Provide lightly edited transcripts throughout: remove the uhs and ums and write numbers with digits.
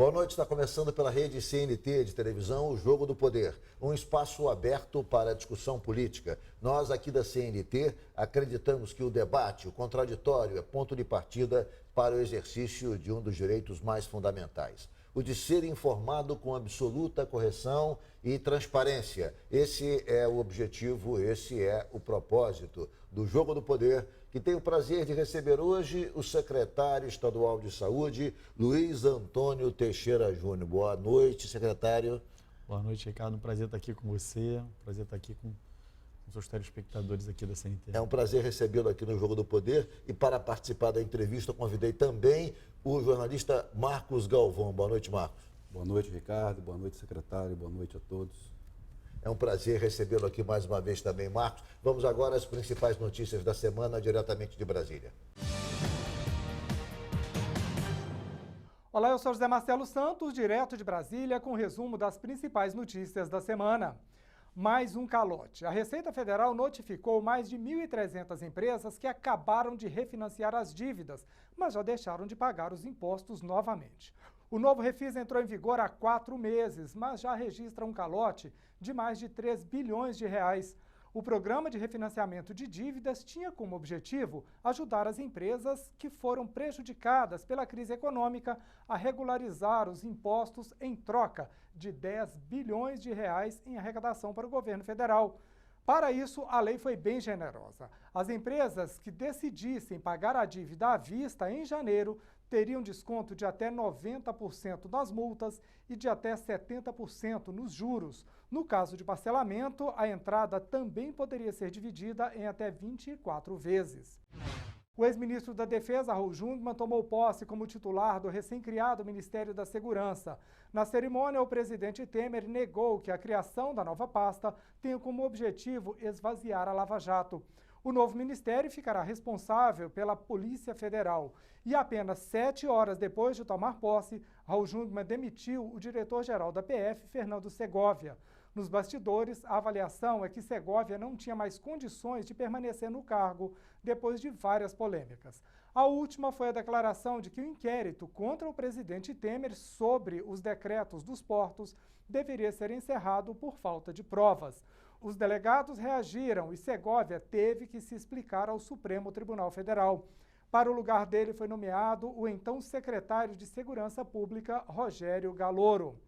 Boa noite, está começando pela rede CNT de televisão, o Jogo do Poder, um espaço aberto para a discussão política. Nós aqui da CNT acreditamos que o debate, o contraditório, é ponto de partida para o exercício de um dos direitos mais fundamentais, o de ser informado com absoluta correção e transparência. Esse é o objetivo, esse é o propósito do Jogo do Poder, que tenho o prazer de receber hoje o secretário estadual de Saúde, Luiz Antônio Teixeira Júnior. Boa noite, secretário. Boa noite, Ricardo. Um prazer estar aqui com você, um prazer estar aqui com os seus telespectadores aqui da CNT. É um prazer recebê-lo aqui no Jogo do Poder e para participar da entrevista convidei também o jornalista Marcos Galvão. Boa noite, Marcos. Boa noite, Ricardo. Boa noite, secretário. Boa noite a todos. É um prazer recebê-lo aqui mais uma vez também, Marcos. Vamos agora às principais notícias da semana, diretamente de Brasília. Olá, eu sou José Marcelo Santos, direto de Brasília, com o resumo das principais notícias da semana. Mais um calote. A Receita Federal notificou mais de 1.300 empresas que acabaram de refinanciar as dívidas, mas já deixaram de pagar os impostos novamente. O novo refis entrou em vigor há 4 meses, mas já registra um calote de mais de 3 bilhões de reais. O programa de refinanciamento de dívidas tinha como objetivo ajudar as empresas que foram prejudicadas pela crise econômica a regularizar os impostos em troca de 10 bilhões de reais em arrecadação para o governo federal. Para isso, a lei foi bem generosa. As empresas que decidissem pagar a dívida à vista em janeiro teriam desconto de até 90% nas multas e de até 70% nos juros. No caso de parcelamento, a entrada também poderia ser dividida em até 24 vezes. O ex-ministro da Defesa, Raul Jungmann, tomou posse como titular do recém-criado Ministério da Segurança. Na cerimônia, o presidente Temer negou que a criação da nova pasta tenha como objetivo esvaziar a Lava Jato. O novo ministério ficará responsável pela Polícia Federal. E apenas 7 horas depois de tomar posse, Raul Jungmann demitiu o diretor-geral da PF, Fernando Segovia. Nos bastidores, a avaliação é que Segovia não tinha mais condições de permanecer no cargo depois de várias polêmicas. A última foi a declaração de que o inquérito contra o presidente Temer sobre os decretos dos portos deveria ser encerrado por falta de provas. Os delegados reagiram e Segovia teve que se explicar ao Supremo Tribunal Federal. Para o lugar dele foi nomeado o então secretário de Segurança Pública, Rogério Galoro.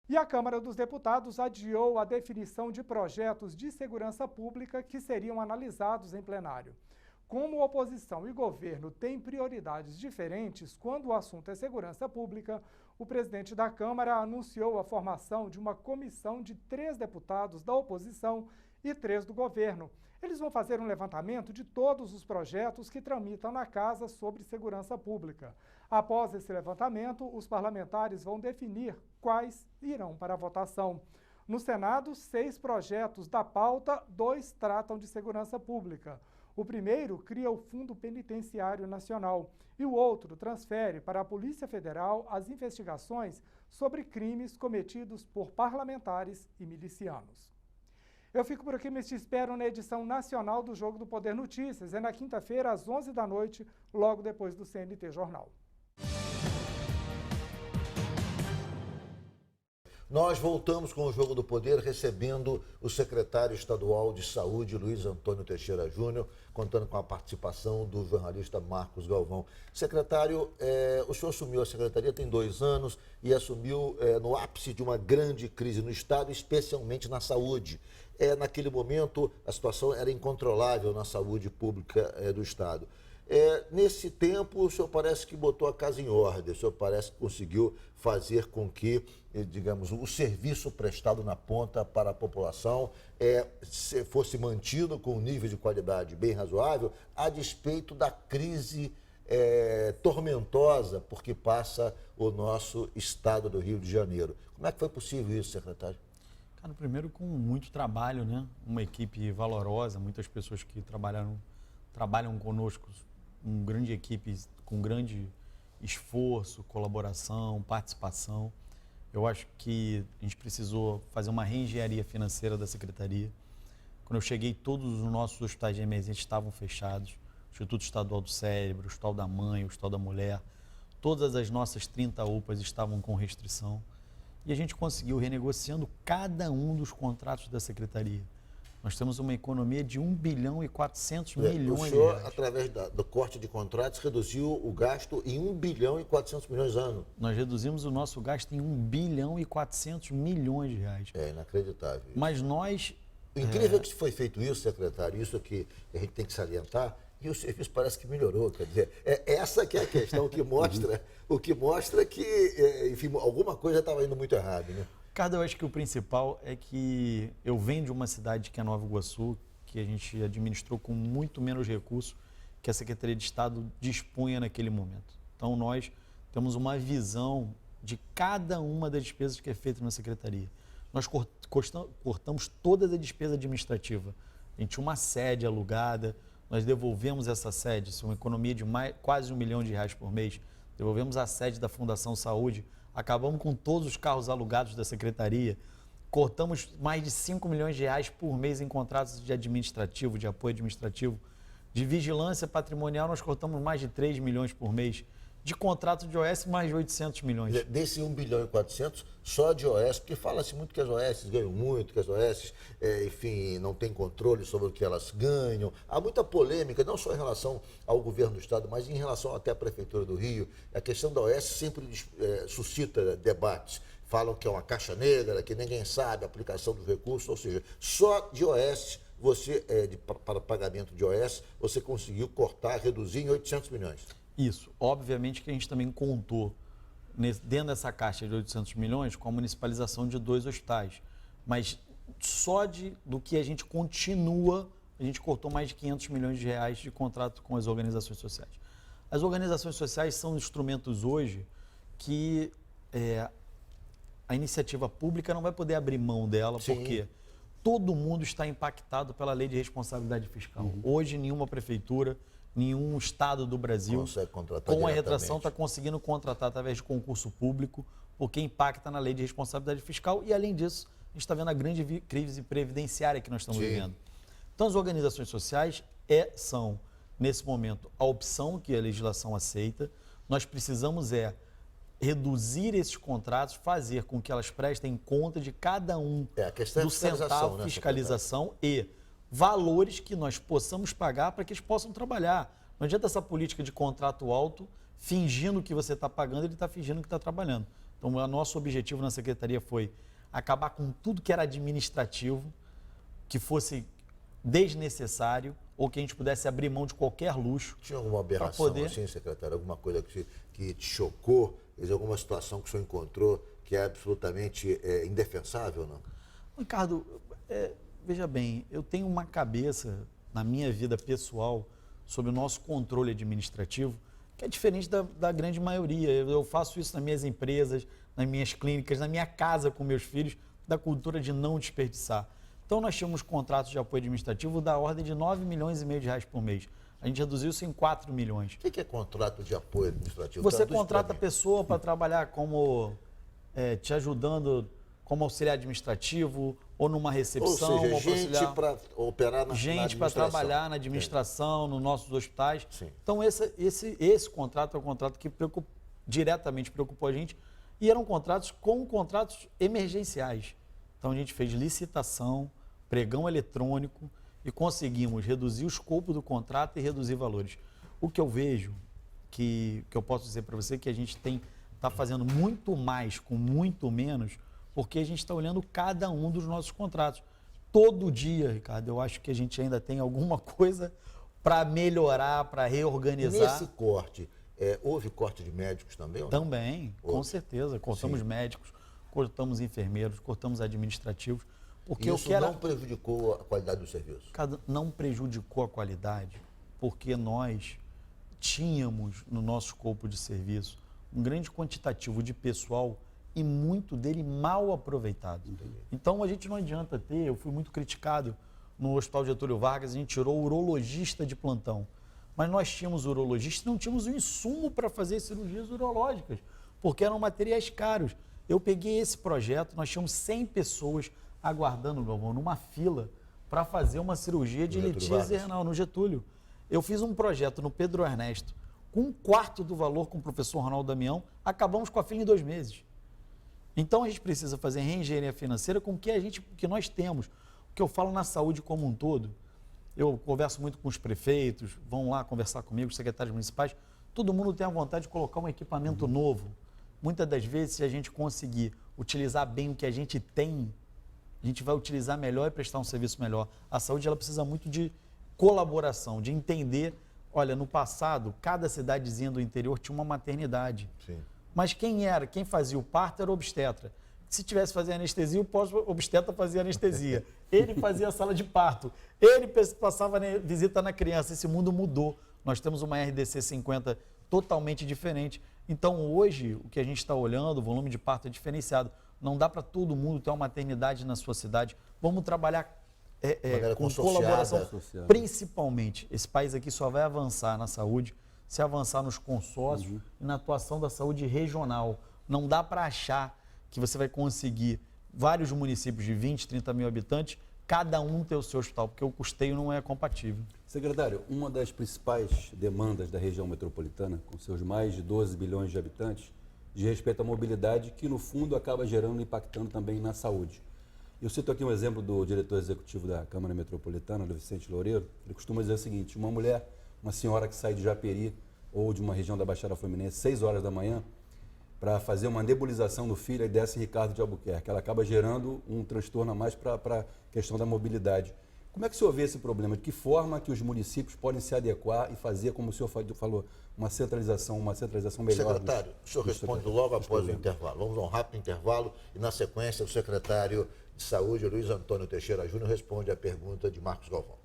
E a Câmara dos Deputados adiou a definição de projetos de segurança pública que seriam analisados em plenário. Como oposição e governo têm prioridades diferentes quando o assunto é segurança pública, o presidente da Câmara anunciou a formação de uma comissão de 3 deputados da oposição e 3 do governo. Eles vão fazer um levantamento de todos os projetos que tramitam na Casa sobre segurança pública. Após esse levantamento, os parlamentares vão definir quais irão para a votação. No Senado, 6 projetos da pauta, 2 tratam de segurança pública. O primeiro cria o Fundo Penitenciário Nacional e o outro transfere para a Polícia Federal as investigações sobre crimes cometidos por parlamentares e milicianos. Eu fico por aqui, mas te espero na edição nacional do Jogo do Poder Notícias. É na quinta-feira, às 11 da noite, logo depois do CNT Jornal. Nós voltamos com o Jogo do Poder, recebendo o secretário estadual de Saúde, Luiz Antônio Teixeira Júnior, contando com a participação do jornalista Marcos Galvão. Secretário, o senhor assumiu a secretaria tem 2 anos e assumiu no ápice de uma grande crise no Estado, especialmente na saúde. Naquele momento, a situação era incontrolável na saúde pública do Estado. Nesse tempo, o senhor parece que botou a casa em ordem, o senhor parece que conseguiu fazer com que, digamos, o serviço prestado na ponta para a população fosse mantido com um nível de qualidade bem razoável, a despeito da crise tormentosa por que passa o nosso estado do Rio de Janeiro. Como é que foi possível isso, secretário? Cara, primeiro com muito trabalho, né? Uma equipe valorosa, muitas pessoas que trabalham conosco, uma grande equipe com grande esforço, colaboração, participação. Eu acho que a gente precisou fazer uma reengenharia financeira da secretaria. Quando eu cheguei, todos os nossos hospitais de emergência estavam fechados. O Instituto Estadual do Cérebro, o Hospital da Mãe, o Hospital da Mulher, todas as nossas 30 UPAs estavam com restrição e a gente conseguiu, renegociando cada um dos contratos da Secretaria. Nós temos uma economia de 1 bilhão e 400 milhões O de senhor, reais. através do corte de contratos, reduziu o gasto em 1 bilhão e 400 milhões ano. Nós reduzimos o nosso gasto em 1 bilhão e 400 milhões de reais. É inacreditável. Mas nós... O incrível é que foi feito isso, secretário, isso que a gente tem que salientar, e o serviço parece que melhorou. Quer dizer, essa que é a questão que mostra, o que mostra que, enfim, alguma coisa estava indo muito errado, né? Ricardo, eu acho que o principal é que eu venho de uma cidade que é Nova Iguaçu, que a gente administrou com muito menos recursos que a Secretaria de Estado dispunha naquele momento. Então, nós temos uma visão de cada uma das despesas que é feita na Secretaria. Nós cortamos toda a despesa administrativa. A gente tinha uma sede alugada, nós devolvemos essa sede, isso é uma economia de quase R$1 milhão por mês, devolvemos a sede da Fundação Saúde, acabamos com todos os carros alugados da Secretaria, cortamos mais de R$5 milhões por mês em contratos de administrativo, de apoio administrativo. De vigilância patrimonial, nós cortamos mais de R$3 milhões por mês. De contrato de OS, mais de 800 milhões. Desse 1 bilhão e 400, só de OS, porque fala-se muito que as OS ganham muito, que as OS, enfim, não têm controle sobre o que elas ganham. Há muita polêmica, não só em relação ao governo do Estado, mas em relação até à Prefeitura do Rio. A questão da OS sempre suscita debates. Falam que é uma caixa negra, que ninguém sabe a aplicação dos recursos, ou seja, só de OS, para pagamento de OS, você conseguiu cortar, reduzir em 800 milhões. Isso. Obviamente que a gente também contou, dentro dessa caixa de 800 milhões, com a municipalização de 2 hospitais. Mas só do que a gente continua, a gente cortou mais de R$500 milhões de contrato com as organizações sociais. As organizações sociais são instrumentos hoje que a iniciativa pública não vai poder abrir mão dela, Sim. porque todo mundo está impactado pela lei de responsabilidade fiscal. Hoje, nenhuma prefeitura, nenhum estado do Brasil, com a retração, está conseguindo contratar através de concurso público, porque impacta na lei de responsabilidade fiscal e, além disso, a gente está vendo a grande crise previdenciária que nós estamos vivendo. Então, as organizações sociais são, nesse momento, a opção que a legislação aceita. Nós precisamos reduzir esses contratos, fazer com que elas prestem conta de cada um do centavo, fiscalização e valores que nós possamos pagar para que eles possam trabalhar. Não adianta essa política de contrato alto, fingindo que você está pagando, ele está fingindo que está trabalhando. Então, o nosso objetivo na Secretaria foi acabar com tudo que era administrativo, que fosse desnecessário ou que a gente pudesse abrir mão de qualquer luxo. Tinha alguma aberração assim, secretário? Alguma coisa que te chocou? Alguma situação que o senhor encontrou que é absolutamente indefensável, não? Ricardo, veja bem, eu tenho uma cabeça na minha vida pessoal sobre o nosso controle administrativo que é diferente da grande maioria. Eu faço isso nas minhas empresas, nas minhas clínicas, na minha casa com meus filhos, da cultura de não desperdiçar. Então, nós tínhamos contratos de apoio administrativo da ordem de R$9,5 milhões por mês. A gente reduziu isso em 4 milhões. O que é contrato de apoio administrativo? Você contrata a pessoa para trabalhar te ajudando como auxiliar administrativo ou numa recepção. Ou seja, gente para operar na gente para trabalhar na administração, nos nossos hospitais. Sim. Então, esse contrato é um contrato que diretamente preocupou a gente e eram contratos emergenciais. Então, a gente fez licitação, pregão eletrônico e conseguimos reduzir o escopo do contrato e reduzir valores. O que eu vejo, que eu posso dizer para você, que a gente está fazendo muito mais com muito menos, porque a gente está olhando cada um dos nossos contratos. Todo dia, Ricardo, eu acho que a gente ainda tem alguma coisa para melhorar, para reorganizar. Nesse corte, houve corte de médicos também? Ou não? Também, com certeza. Cortamos médicos, cortamos enfermeiros, cortamos administrativos. Porque isso não prejudicou a qualidade do serviço? Ricardo, não prejudicou a qualidade, porque nós tínhamos no nosso escopo de serviço um grande quantitativo de pessoal e muito dele mal aproveitado. Entendi. Então, a gente não adianta eu fui muito criticado no Hospital Getúlio Vargas, a gente tirou o urologista de plantão. Mas nós tínhamos urologista e não tínhamos o insumo para fazer cirurgias urológicas, porque eram materiais caros. Eu peguei esse projeto, nós tínhamos 100 pessoas aguardando, Galvão, numa fila para fazer uma cirurgia de litíase renal no Getúlio. Eu fiz um projeto no Pedro Ernesto com 1/4 do valor com o professor Ronaldo Damião, acabamos com a fila em 2 meses. Então a gente precisa fazer reengenharia financeira com o que nós temos. O que eu falo na saúde como um todo, eu converso muito com os prefeitos, vão lá conversar comigo, os secretários municipais, todo mundo tem a vontade de colocar um equipamento novo. Muitas das vezes, se a gente conseguir utilizar bem o que a gente tem, a gente vai utilizar melhor e prestar um serviço melhor. A saúde ela precisa muito de colaboração, de entender, olha, no passado, cada cidadezinha do interior tinha uma maternidade. Sim. Mas quem fazia o parto era o obstetra. Se tivesse fazer anestesia, o pós-obstetra fazia anestesia. Ele fazia a sala de parto. Ele passava visita na criança. Esse mundo mudou. Nós temos uma RDC 50 totalmente diferente. Então, hoje, o que a gente está olhando, o volume de parto é diferenciado. Não dá para todo mundo ter uma maternidade na sua cidade. Vamos trabalhar com colaboração. Associada. Principalmente, esse país aqui só vai avançar na saúde se avançar nos consórcios e na atuação da saúde regional. Não dá para achar que você vai conseguir vários municípios de 20, 30 mil habitantes, cada um ter o seu hospital, porque o custeio não é compatível. Secretário, uma das principais demandas da região metropolitana, com seus mais de 12 bilhões de habitantes, diz respeito à mobilidade, que no fundo acaba gerando e impactando também na saúde. Eu cito aqui um exemplo do diretor executivo da Câmara Metropolitana, do Vicente Loureiro. Ele costuma dizer o seguinte: uma senhora que sai de Japeri ou de uma região da Baixada Fluminense, 6 horas da manhã, para fazer uma nebulização do filho, e desce em Ricardo de Albuquerque. Ela acaba gerando um transtorno a mais para a questão da mobilidade. Como é que o senhor vê esse problema? De que forma que os municípios podem se adequar e fazer, como o senhor falou, uma centralização melhor? Secretário, o senhor responde logo após o intervalo. Vamos a um rápido intervalo e, na sequência, o secretário de Saúde, Luiz Antônio Teixeira Júnior, responde à pergunta de Marcos Galvão.